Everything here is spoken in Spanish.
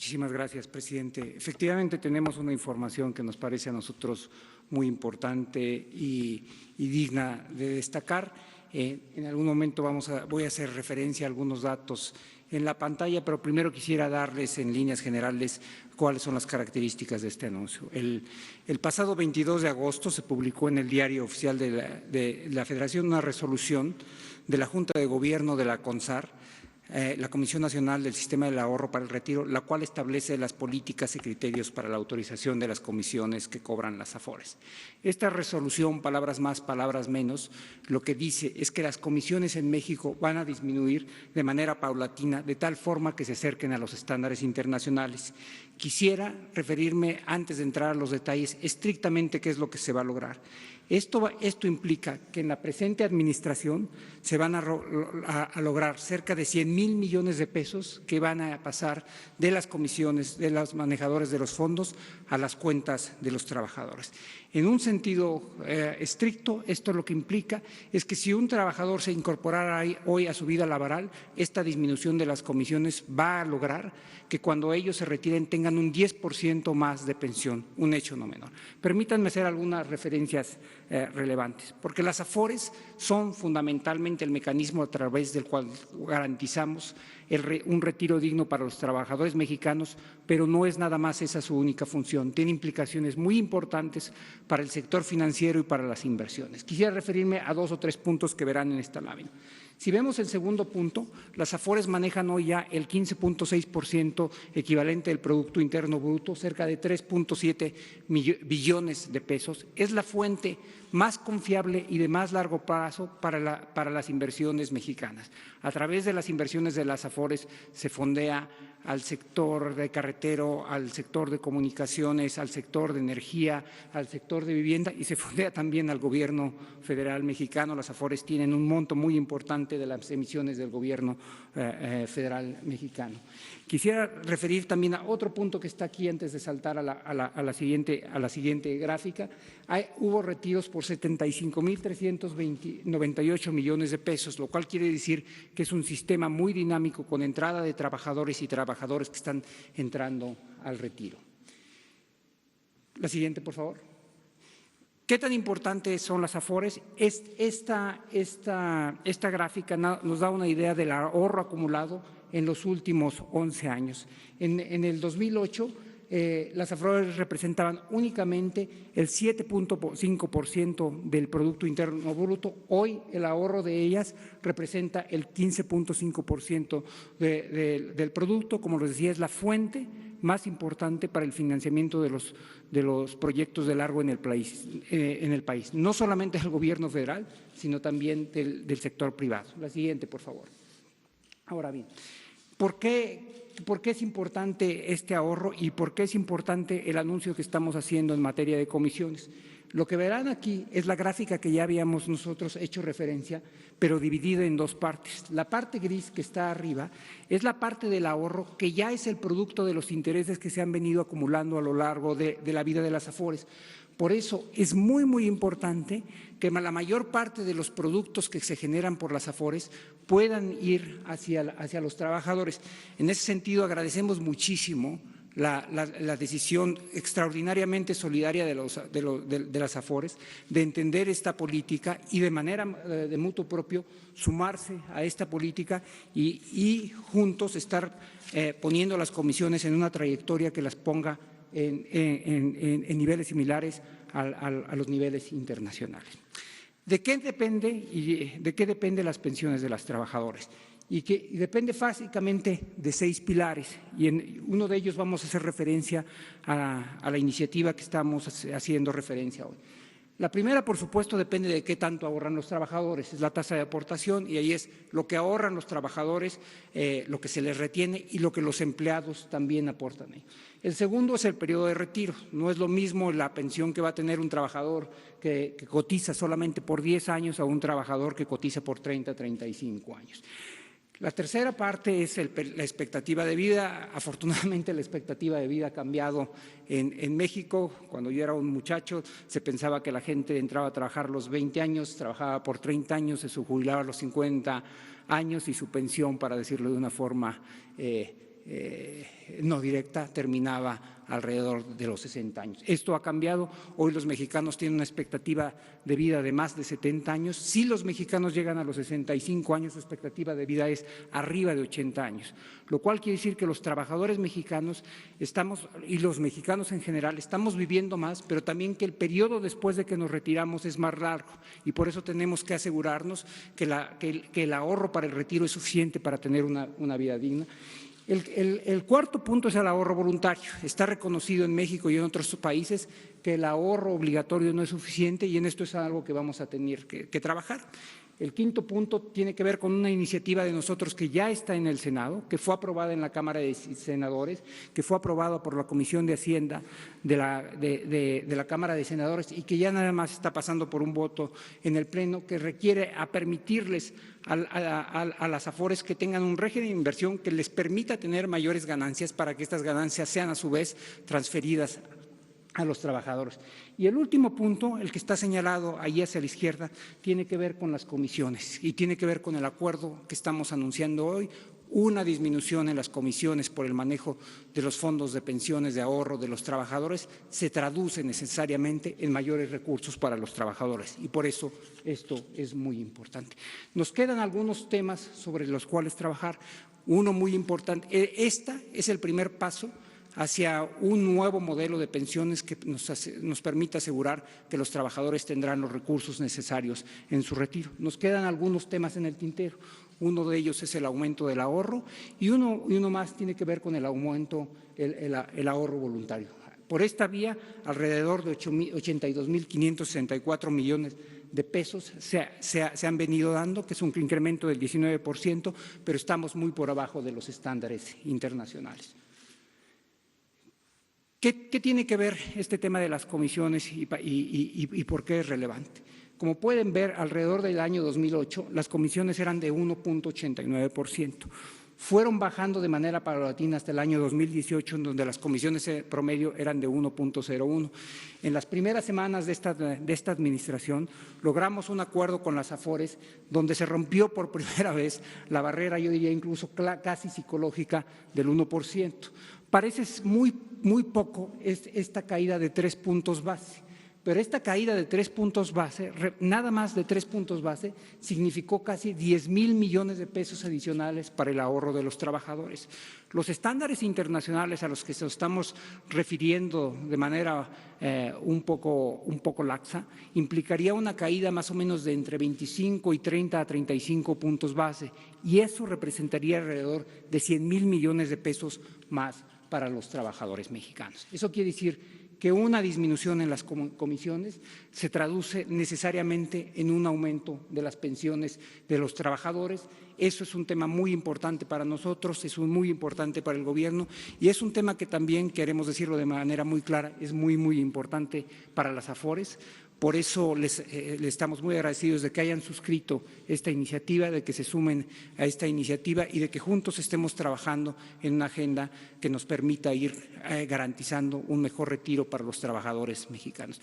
Muchísimas gracias, presidente. Efectivamente, tenemos una información que nos parece a nosotros muy importante y digna de destacar. En algún momento voy a hacer referencia a algunos datos en la pantalla, pero primero quisiera darles en líneas generales cuáles son las características de este anuncio. El pasado 22 de agosto se publicó en el Diario Oficial de la Federación una resolución de la Junta de Gobierno de la CONSAR, la Comisión Nacional del Sistema del Ahorro para el Retiro, la cual establece las políticas y criterios para la autorización de las comisiones que cobran las AFORES. Esta resolución, palabras más, palabras menos, lo que dice es que las comisiones en México van a disminuir de manera paulatina, de tal forma que se acerquen a los estándares internacionales. Quisiera referirme, antes de entrar a los detalles, estrictamente qué es lo que se va a lograr. Esto implica que en la presente administración se van a lograr cerca de 100,000 millones de pesos que van a pasar de las comisiones de los manejadores de los fondos a las cuentas de los trabajadores. En un sentido estricto, esto lo que implica es que si un trabajador se incorporara hoy a su vida laboral, esta disminución de las comisiones va a lograr que cuando ellos se retiren tengan un 10% más de pensión, un hecho no menor. Permítanme hacer algunas referencias relevantes, porque las AFORES son fundamentalmente el mecanismo a través del cual garantizamos un retiro digno para los trabajadores mexicanos, pero no es nada más esa su única función. Tiene implicaciones muy importantes para el sector financiero y para las inversiones. Quisiera referirme a 2 o 3 puntos que verán en esta lámina. Si vemos el segundo punto, las AFORES manejan hoy ya el 15.6% equivalente del Producto Interno Bruto, cerca de 3.7 billones de pesos. Es la fuente más confiable y de más largo plazo para las inversiones mexicanas. A través de las inversiones de las AFORES se fondea al sector de carretero, al sector de comunicaciones, al sector de energía, al sector de vivienda y se fondea también al gobierno federal mexicano. Las AFORES tienen un monto muy importante de las emisiones del gobierno federal mexicano. Quisiera referir también a otro punto que está aquí antes de saltar a la siguiente gráfica. Hubo retiros por 75,398 millones de pesos, lo cual quiere decir que es un sistema muy dinámico con entrada de trabajadores y trabajadores que están entrando al retiro. La siguiente, por favor. ¿Qué tan importantes son las AFORES? Esta gráfica nos da una idea del ahorro acumulado en los últimos 11 años. En el 2008, las AFORES representaban únicamente el 7.5% del Producto Interno Bruto. Hoy el ahorro de ellas representa el 15.5% del producto. Como les decía, es la fuente más importante para el financiamiento de los proyectos de largo en el país, no solamente del gobierno federal, sino también del sector privado. La siguiente, por favor. Ahora bien, ¿por qué es importante este ahorro y por qué es importante el anuncio que estamos haciendo en materia de comisiones? Lo que verán aquí es la gráfica que ya habíamos nosotros hecho referencia, pero dividida en 2 partes. La parte gris que está arriba es la parte del ahorro que ya es el producto de los intereses que se han venido acumulando a lo largo de la vida de las AFORES. Por eso es muy, muy importante que la mayor parte de los productos que se generan por las AFORES puedan ir hacia los trabajadores. En ese sentido, agradecemos muchísimo la decisión extraordinariamente solidaria de las AFORES de entender esta política y de manera de mutuo propio sumarse a esta política y juntos estar poniendo las comisiones en una trayectoria que las ponga en niveles similares a los niveles internacionales. ¿De qué dependen las pensiones de los trabajadores? Y depende básicamente de 6 pilares, y en uno de ellos vamos a hacer referencia a la iniciativa que estamos haciendo referencia hoy. La primera, por supuesto, depende de qué tanto ahorran los trabajadores, es la tasa de aportación y ahí es lo que ahorran los trabajadores, lo que se les retiene y lo que los empleados también aportan ahí. El segundo es el periodo de retiro, no es lo mismo la pensión que va a tener un trabajador que cotiza solamente por 10 años a un trabajador que cotiza por 30, 35 años. La tercera parte es la expectativa de vida. Afortunadamente la expectativa de vida ha cambiado en México. Cuando yo era un muchacho se pensaba que la gente entraba a trabajar a los 20 años, trabajaba por 30 años, se jubilaba a los 50 años y su pensión, para decirlo de una forma no directa terminaba alrededor de los 60 años. Esto ha cambiado. Hoy los mexicanos tienen una expectativa de vida de más de 70 años. Si los mexicanos llegan a los 65 años, su expectativa de vida es arriba de 80 años, lo cual quiere decir que los trabajadores mexicanos y los mexicanos en general estamos viviendo más, pero también que el periodo después de que nos retiramos es más largo y por eso tenemos que asegurarnos que el ahorro para el retiro es suficiente para tener una vida digna. El cuarto punto es el ahorro voluntario. Está reconocido en México y en otros países que el ahorro obligatorio no es suficiente y en esto es algo que vamos a tener que trabajar. El quinto punto tiene que ver con una iniciativa de nosotros que ya está en el Senado, que fue aprobada en la Cámara de Senadores, que fue aprobada por la Comisión de Hacienda de la Cámara de Senadores y que ya nada más está pasando por un voto en el Pleno, que requiere a permitirles a las AFORES que tengan un régimen de inversión que les permita tener mayores ganancias para que estas ganancias sean a su vez transferidas a los trabajadores. Y el último punto, el que está señalado ahí hacia la izquierda, tiene que ver con las comisiones y tiene que ver con el acuerdo que estamos anunciando hoy, una disminución en las comisiones por el manejo de los fondos de pensiones de ahorro de los trabajadores se traduce necesariamente en mayores recursos para los trabajadores y por eso esto es muy importante. Nos quedan algunos temas sobre los cuales trabajar. Uno muy importante, este es el primer paso hacia un nuevo modelo de pensiones que nos permita asegurar que los trabajadores tendrán los recursos necesarios en su retiro. Nos quedan algunos temas en el tintero. Uno de ellos es el aumento del ahorro y uno más tiene que ver con el aumento, el ahorro voluntario. Por esta vía, alrededor de 82.564 millones de pesos se han venido dando, que es un incremento del 19%, pero estamos muy por abajo de los estándares internacionales. ¿Qué tiene que ver este tema de las comisiones y por qué es relevante? Como pueden ver, alrededor del año 2008, las comisiones eran de 1.89%. Fueron bajando de manera paulatina hasta el año 2018, en donde las comisiones promedio eran de 1.01. En las primeras semanas de esta administración, logramos un acuerdo con las AFORES, donde se rompió por primera vez la barrera, yo diría incluso casi psicológica, del 1%. Parece muy poco esta caída de 3 puntos base, pero esta caída de 3 puntos base, nada más de 3 puntos base, significó casi 10,000 millones de pesos adicionales para el ahorro de los trabajadores. Los estándares internacionales a los que nos estamos refiriendo de manera un poco laxa implicaría una caída más o menos de entre 25 y 30 a 35 puntos base y eso representaría alrededor de 100,000 millones de pesos más para los trabajadores mexicanos. Eso quiere decir que una disminución en las comisiones se traduce necesariamente en un aumento de las pensiones de los trabajadores. Eso es un tema muy importante para nosotros, es muy importante para el gobierno y es un tema que también, queremos decirlo de manera muy clara, es muy importante para las AFORES. Por eso les estamos muy agradecidos de que hayan suscrito esta iniciativa, de que se sumen a esta iniciativa y de que juntos estemos trabajando en una agenda que nos permita ir garantizando un mejor retiro para los trabajadores mexicanos.